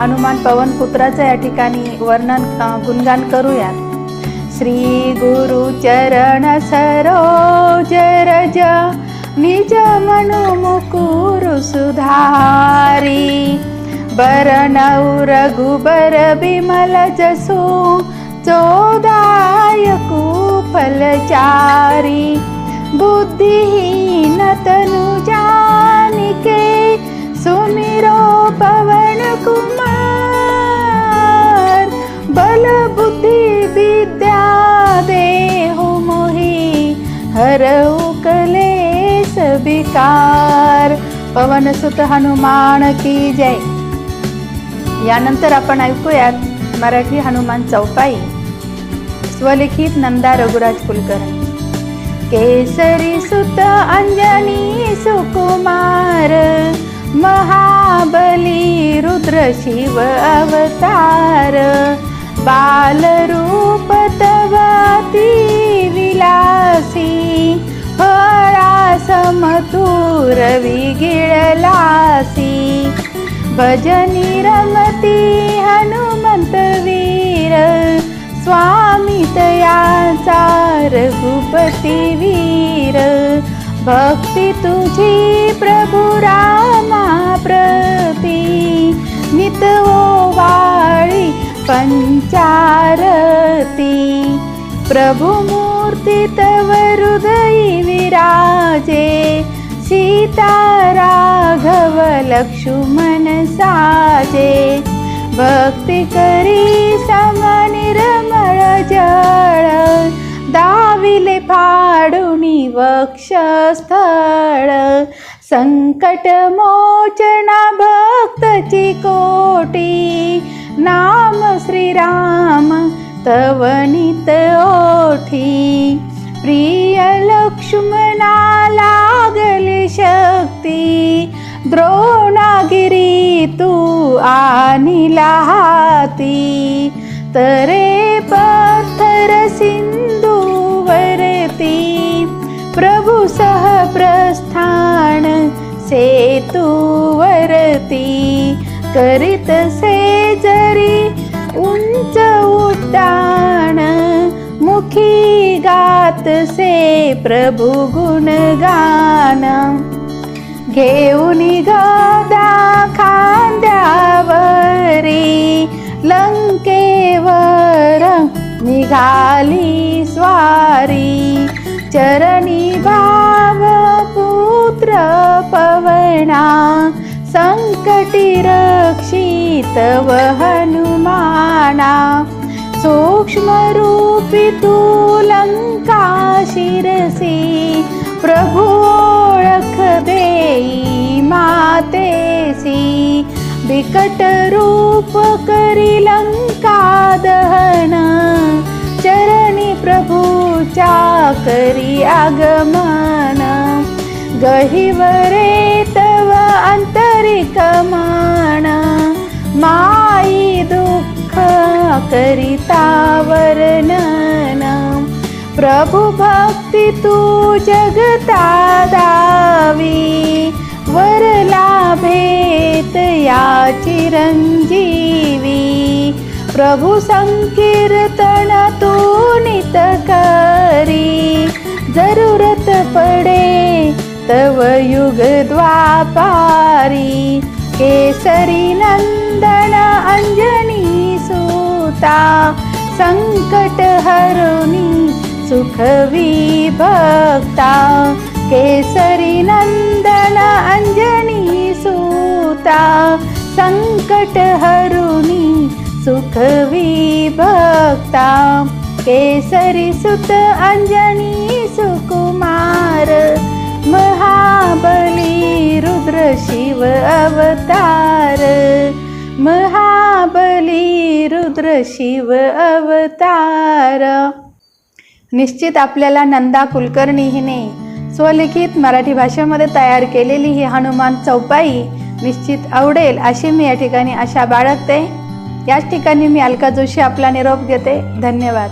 हनुमान पवन पुत्राचं या ठिकाणी वर्णन गुणगान करूयात। श्री गुरु चरण सरोज रज निज मनु मुकुर सुधारी बरनउ रघुबर बिमल जसु चोदायकु फलचारी बुद्धिहीन तनु जानिके सुमिरो पवन कुमार बल बुद्धि विद्या देहु मोहि हरऊ कलेश विकार। पवन सुत हनुमान की जय। यानंतर आपण ऐकूयात मराठी हनुमान चौपाई स्वलिखित नंदा रघुराज कुलकर्णी। केसरी सुत अंजनी सुकुमार महाबली रुद्र शिव अवतार बाल रूप तव अति विलासी फळा समतुर विगिळलासी भजनी रमती हनुमंत वीर स्वामी तयाचा रघुपती वीर भक्ति तुझी प्रभु रामा प्रती नित ओवाळी पंचारती प्रभु मूर्ति तव हृदयी विराजे सीता राघव लक्ष्मण साजे भक्ति करी सम निर्मळ जळ दाविले फाडुनी वक्षस्थळ संकट मोचना भक्तची कोटी नाम श्रीराम तव नित ओठी प्रिय लक्ष्मणा लागली शक्ती द्रोणागिरी तू आणिला हाती तरे पत्थर सिंधू वरती प्रभु सह प्रस्थान सेतु वरती करीत से जरी उंच उड्डाण मुखी गात से प्रभु गुणगान घेऊन गदा खांद्यावरी लंकेवर निघाली स्वारी चरणी भाव पुत्र पवना संकटी रक्षित व हनुमाना सूक्ष्म रूपी तू लंका शिरसी प्रभु ओळख देई मातेसी बिकट रूप करी लंका दहन चरणी प्रभुचा करी आगमन गहिवरे तव आंतरिक मन माई दुःख करिता वर्णन प्रभु भक्ति तू जगता दावी वर लाभेत या चिरंजीवी प्रभु संकीर्तन तू नित करी जरूरत पडे तव युग द्वापारी केसरी नंदन अंजनी सूता संकट हरुनी सुख विभक्ता केसरी नंदन अंजनी सूता संकट हरुनी सुख विभक्ता केसरी सुत अंजनी सुकुमार महाबली रुद्र शिव अवतार महाबली रुद्र शिव अवतार। निश्चित आपल्याला नंदा कुलकर्णी हिने स्वलिखित मराठी भाषेमध्ये तयार केलेली ही हनुमान चौपाई निश्चित आवडेल अशी मी या ठिकाणी आशा बाळगते। याच ठिकाणी मी अलका जोशी आपला निरोप घेते। धन्यवाद।